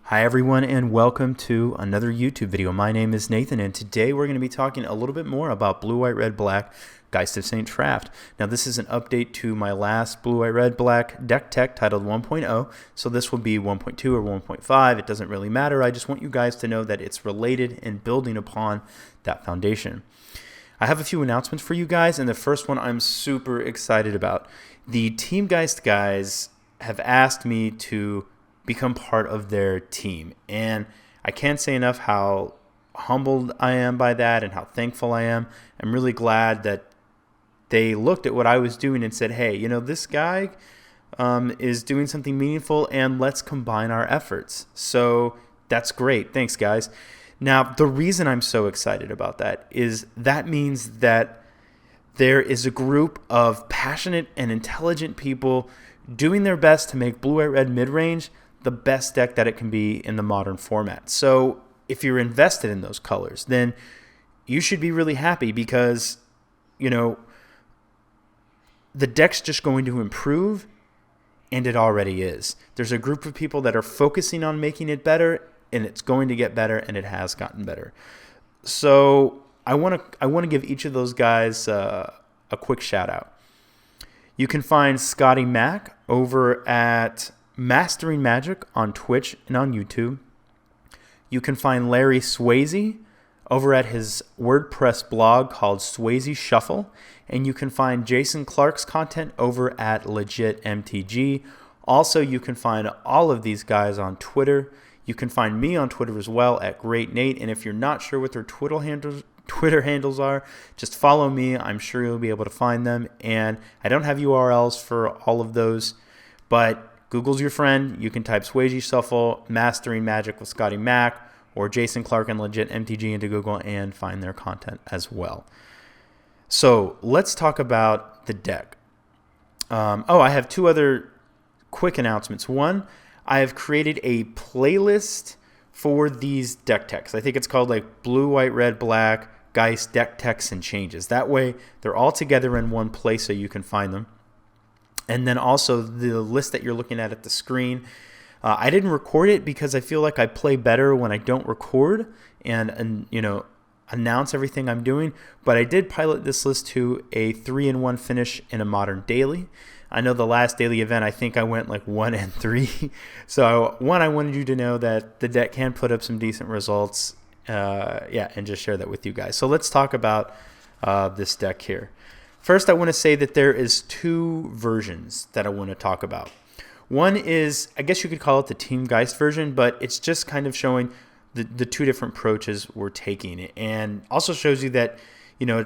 Hi everyone and welcome to another YouTube video. My name is Nathan and today we're going to be talking a little bit more about Blue, White, Red, Black Geist of St. Traft. Now this is an update to my last Blue, White, Red, Black deck tech titled 1.0. So this will be 1.2 or 1.5. It doesn't really matter. I just want you guys to know that it's related and building upon that foundation. I have a few announcements for you guys, and the first one I'm super excited about. The Team Geist guys have asked me to become part of their team, and I can't say enough how humbled I am by that and how thankful I am. I'm really glad that they looked at what I was doing and said, hey, you know, this guy is doing something meaningful and let's combine our efforts. So that's great. Thanks, guys. Now, the reason I'm so excited about that is that means that there is a group of passionate and intelligent people doing their best to make Blue, White, Red mid-range the best deck that it can be in the modern format. So if you're invested in those colors, then you should be really happy because, you know, the deck's just going to improve, and it already is. There's a group of people that are focusing on making it better, and it's going to get better, and it has gotten better. So I want to give each of those guys a quick shout out. You can find Scotty Mack over at Mastering Magic on Twitch and on YouTube. You can find Larry Swayze over at his WordPress blog called Swayze Shuffle, and you can find Jason Clark's content over at Legit MTG. Also, you can find all of these guys on Twitter. You can find me on Twitter as well at Great Nate, and if you're not sure what their Twitter handles are, just follow me. I'm sure you'll be able to find them, and I don't have URLs for all of those, but Google's your friend. You can type Swayze Shuffle, Mastering Magic with Scotty Mack, or Jason Clark and Legit MTG into Google and find their content as well. So let's talk about the deck. I have two other quick announcements. One, I have created a playlist for these deck techs. I think it's called like Blue, White, Red, Black, Geist, Deck Techs and Changes. That way they're all together in one place so you can find them. And then also the list that you're looking at the screen. I didn't record it because I feel like I play better when I don't record and you know, announce everything I'm doing. But I did pilot this list to a 3-in-1 finish in a modern daily. I know the last daily event, I think I went like 1-3. So one, I wanted you to know that the deck can put up some decent results. And just share that with you guys. So let's talk about this deck here. First, I want to say that there is two versions that I want to talk about. One is, I guess you could call it the Team Geist version, but it's just kind of showing the two different approaches we're taking, and also shows you that, you know,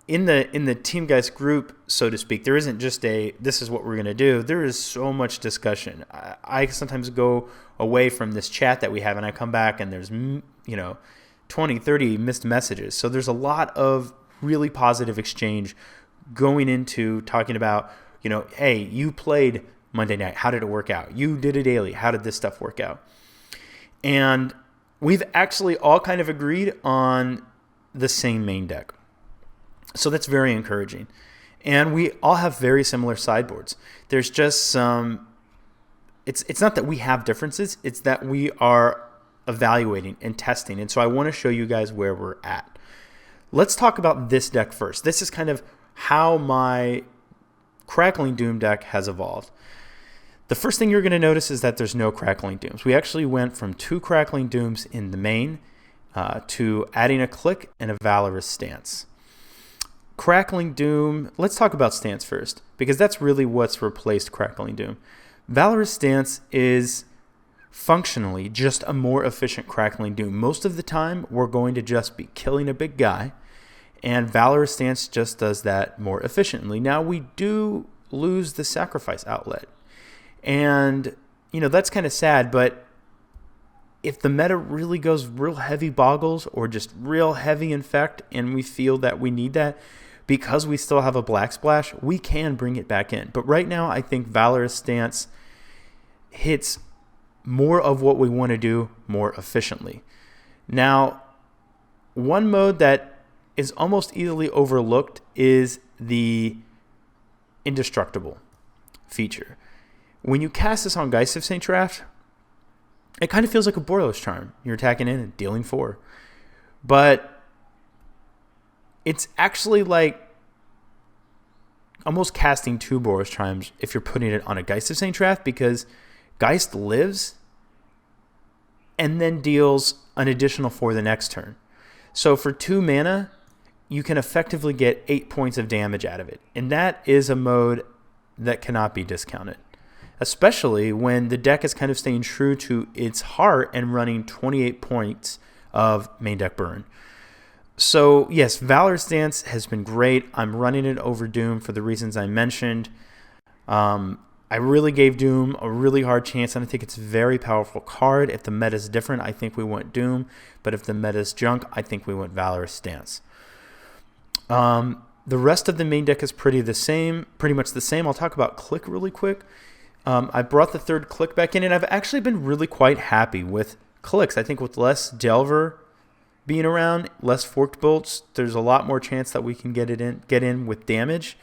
in the Team Geist group, so to speak, there isn't just a this is what we're going to do. There is so much discussion. I sometimes go away from this chat that we have, and I come back and there's 20, 30 missed messages. So there's a lot of really positive exchange going into talking about, you know, hey, you played Monday night. How did it work out? You did a daily. How did this stuff work out? And we've actually all kind of agreed on the same main deck. So that's very encouraging. And we all have very similar sideboards. There's just some, it's not that we have differences. It's that we are evaluating and testing. And so I want to show you guys where we're at. Let's talk about this deck first. This is kind of how my Crackling Doom deck has evolved. The first thing you're going to notice is that there's no Crackling Dooms. We actually went from 2 Crackling Dooms in the main to adding a Click and a Valorous Stance. Crackling Doom, let's talk about Stance first, because that's really what's replaced Crackling Doom. Valorous Stance is functionally just a more efficient Crackling Doom. Most of the time, we're going to just be killing a big guy, and Valorous Stance just does that more efficiently. Now, we do lose the sacrifice outlet, and, you know, that's kind of sad, but if the meta really goes real heavy Boggles or just real heavy Infect, and we feel that we need that, because we still have a Black Splash, we can bring it back in. But right now, I think Valorous Stance hits more of what we want to do more efficiently. Now, one mode that is almost easily overlooked is the Indestructible feature. When you cast this on Geist of St. Traft, it kind of feels like a Boros Charm. You're attacking in and dealing 4. But it's actually like almost casting 2 Boros Charms if you're putting it on a Geist of St. Traft, because Geist lives and then deals an additional 4 the next turn. So for 2 mana, you can effectively get 8 points of damage out of it. And that is a mode that cannot be discounted, especially when the deck is kind of staying true to its heart and running 28 points of main deck burn. So yes, Valor's Dance has been great. I'm running it over Doom for the reasons I mentioned. I really gave Doom a really hard chance, and I think it's a very powerful card. If the meta is different, I think we want Doom. But if the meta is junk, I think we want Valor's Dance. The rest of the main deck is pretty much the same. I'll talk about Click really quick. I brought the 3rd Click back in, and I've actually been really quite happy with Clicks. I think with less Delver being around, less Forked Bolts, there's a lot more chance that we can get in with damage.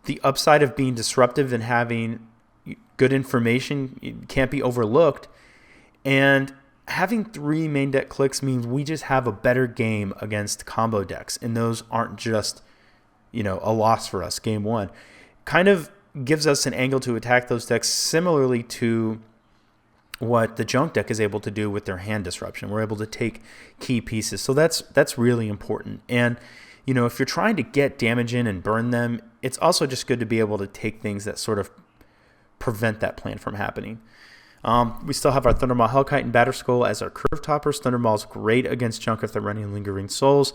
The upside of being disruptive and having good information can't be overlooked. And having 3 main deck Clicks means we just have a better game against combo decks, and those aren't just, a loss for us game 1. Kind of gives us an angle to attack those decks similarly to what the junk deck is able to do with their hand disruption. We're able to take key pieces. So that's really important. And, if you're trying to get damage in and burn them, it's also just good to be able to take things that sort of prevent that plan from happening. We still have our Thundermaw Hellkite and Batterskull as our curve toppers. Thundermaw's great against junk if they're running Lingering Souls.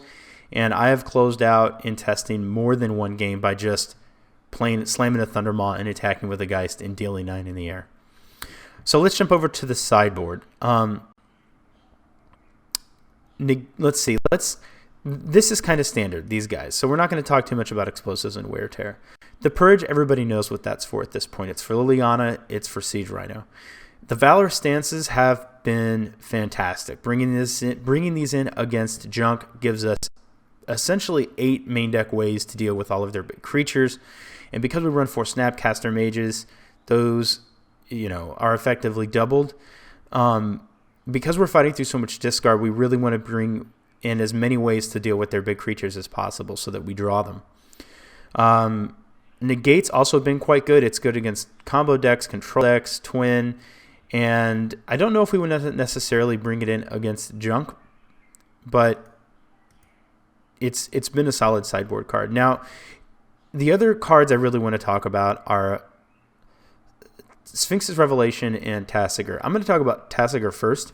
And I have closed out in testing more than one game by just slamming a Thundermaw and attacking with a Geist and dealing 9 in the air. So let's jump over to the sideboard. Let's see. This is kind of standard, these guys. So we're not going to talk too much about Explosives and Wear Tear. The Purge, everybody knows what that's for at this point. It's for Liliana. It's for Siege Rhino. The Valor stances have been fantastic. Bringing these in against junk gives us essentially 8 main deck ways to deal with all of their big creatures. And because we run 4 Snapcaster Mages, those are effectively doubled. Because we're fighting through so much discard, we really want to bring in as many ways to deal with their big creatures as possible so that we draw them. Negate's also been quite good. It's good against combo decks, control decks, twin, and I don't know if we would necessarily bring it in against junk, but it's been a solid sideboard card. Now, the other cards I really want to talk about are Sphinx's Revelation and Tasigur. I'm going to talk about Tasigur first.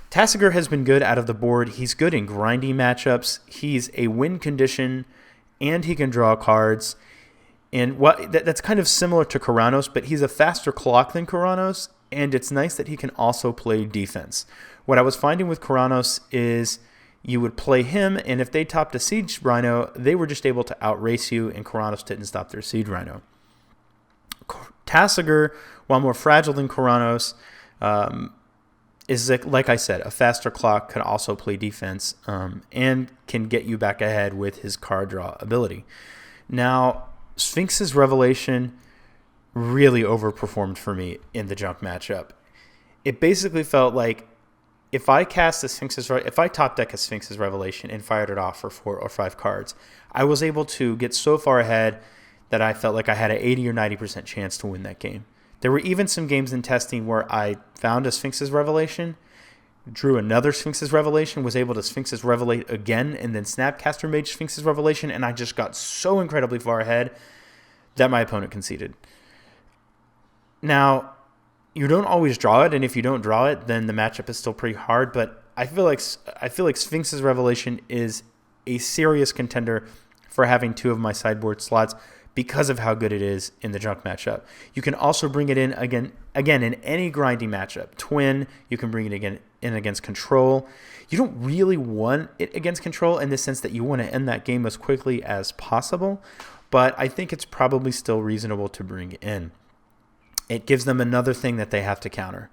Tasigur has been good out of the board. He's good in grindy matchups. He's a win condition, and he can draw cards. And that's kind of similar to Karanos, but he's a faster clock than Karanos, and it's nice that he can also play defense. What I was finding with Karanos is you would play him, and if they topped a Siege Rhino, they were just able to outrace you, and Karanos didn't stop their Siege Rhino. Tasigur, while more fragile than Karanos, is, like I said, a faster clock, can also play defense, and can get you back ahead with his card draw ability. Now, Sphinx's Revelation really overperformed for me in the junk matchup. It basically felt like if I top deck a Sphinx's Revelation and fired it off for 4 or 5 cards, I was able to get so far ahead that I felt like I had an 80 or 90% chance to win that game. There were even some games in testing where I found a Sphinx's Revelation, drew another Sphinx's Revelation, was able to Sphinx's Revelate again, and then Snapcaster Mage Sphinx's Revelation, and I just got so incredibly far ahead that my opponent conceded. Now, you don't always draw it, and if you don't draw it, then the matchup is still pretty hard, but I feel like Sphinx's Revelation is a serious contender for having 2 of my sideboard slots because of how good it is in the junk matchup. You can also bring it in again in any grindy matchup. Twin, you can bring it in against control. You don't really want it against control in the sense that you want to end that game as quickly as possible, but I think it's probably still reasonable to bring in. It gives them another thing that they have to counter.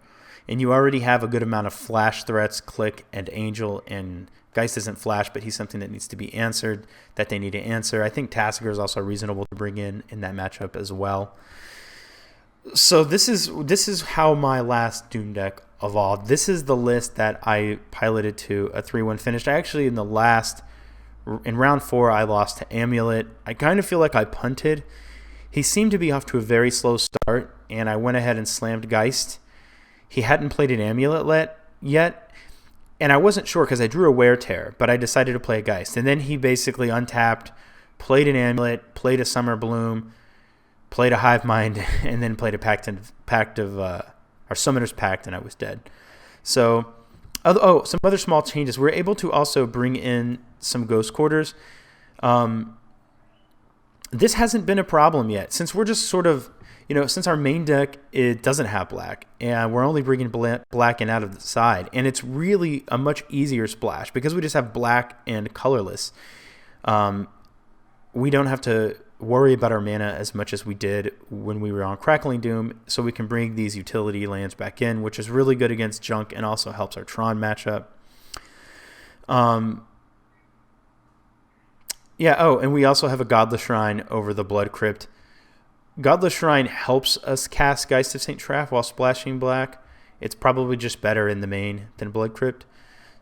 And you already have a good amount of flash threats, Click and Angel, and Geist isn't flash, but he's something that needs to be answered, that they need to answer. I think Tasigur is also reasonable to bring in that matchup as well. So this is how my last Doom deck of all. This is the list that I piloted to a 3-1 finish. I actually, in round 4, I lost to Amulet. I kind of feel like I punted. He seemed to be off to a very slow start, and I went ahead and slammed Geist. He hadn't played an Amulet yet, and I wasn't sure because I drew a Wear Tear, but I decided to play a Geist. And then he basically untapped, played an Amulet, played a Summer Bloom, played a Hive Mind, and then played a Summoner's Pact, and I was dead. So, some other small changes. We're able to also bring in some Ghost Quarters. This hasn't been a problem yet, since we're just sort of, since our main deck, it doesn't have black, and we're only bringing black in out of the side, and it's really a much easier splash, because we just have black and colorless. We don't have to worry about our mana as much as we did when we were on Crackling Doom, so we can bring these utility lands back in, which is really good against junk and also helps our Tron matchup. And we also have a Godless Shrine over the Blood Crypt. Godless Shrine helps us cast Geist of St. Traff while splashing black. It's probably just better in the main than Blood Crypt.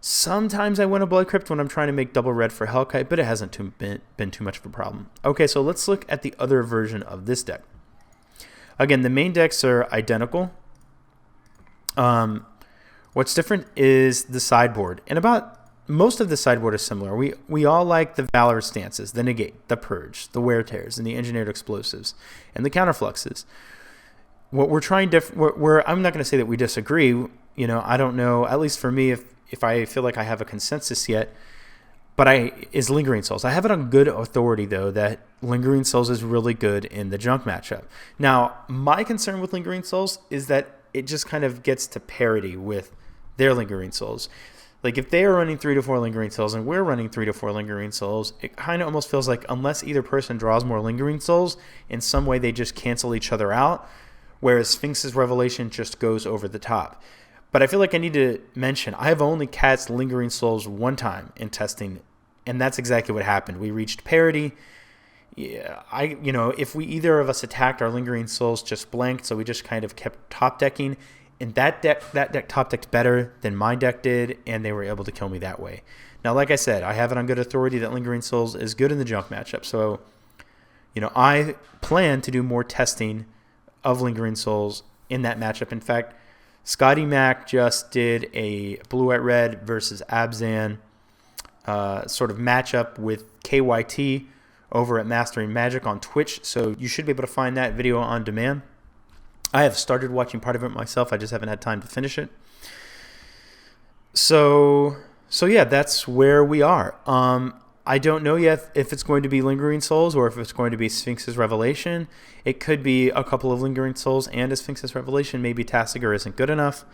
Sometimes I win a Blood Crypt when I'm trying to make double red for Hellkite, but it hasn't been too much of a problem. Okay, so let's look at the other version of this deck. Again, the main decks are identical. What's different is the sideboard, and about most of the sideboard is similar. We all like the Valor stances, the Negate, the Purge, the Wear Tears, and the Engineered Explosives, and the Counterfluxes. What we're trying I'm not going to say that we disagree. I don't know, at least for me, if I feel like I have a consensus yet, but is Lingering Souls. I have it on good authority, though, that Lingering Souls is really good in the junk matchup. Now, my concern with Lingering Souls is that it just kind of gets to parity with their Lingering Souls. Like, if they are running 3 to 4 Lingering Souls and we're running 3 to 4 Lingering Souls, it kind of almost feels like unless either person draws more Lingering Souls, in some way they just cancel each other out, whereas Sphinx's Revelation just goes over the top. But I feel like I need to mention, I have only cast Lingering Souls one time in testing, and that's exactly what happened. We reached parity. Yeah, if we either of us attacked, our Lingering Souls just blanked, so we just kind of kept top decking. And that deck top decked better than my deck did, and they were able to kill me that way. Now, like I said, I have it on good authority that Lingering Souls is good in the junk matchup. So, I plan to do more testing of Lingering Souls in that matchup. In fact, Scotty Mac just did a blue-white-red versus Abzan sort of matchup with KYT over at Mastering Magic on Twitch. So you should be able to find that video on demand. I have started watching part of it myself. I just haven't had time to finish it. So yeah, that's where we are. I don't know yet if it's going to be Lingering Souls or if it's going to be Sphinx's Revelation. It could be a couple of Lingering Souls and a Sphinx's Revelation. Maybe Tasigur isn't good enough.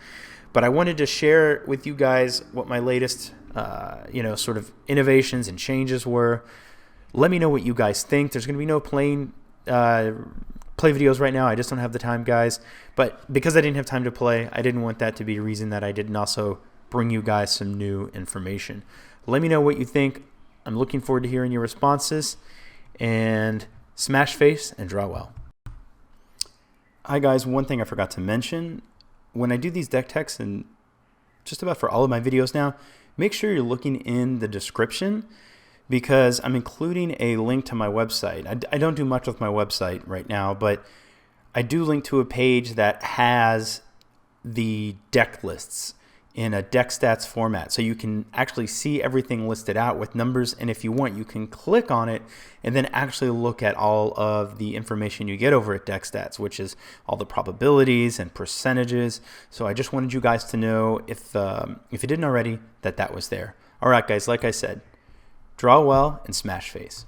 But I wanted to share with you guys what my latest, sort of innovations and changes were. Let me know what you guys think. There's going to be no play videos right now. I just don't have the time, guys. But because I didn't have time to play, I didn't want that to be a reason that I didn't also bring you guys some new information. Let me know what you think. I'm looking forward to hearing your responses. And smash face and draw well. Hi guys, one thing I forgot to mention. When I do these deck techs, and just about for all of my videos now, make sure you're looking in the description, because I'm including a link to my website. I don't do much with my website right now, but I do link to a page that has the deck lists in a deck stats format. So you can actually see everything listed out with numbers, and if you want, you can click on it and then actually look at all of the information you get over at deck stats, which is all the probabilities and percentages. So I just wanted you guys to know, if you didn't already, that was there. All right, guys, like I said, draw well and smash face.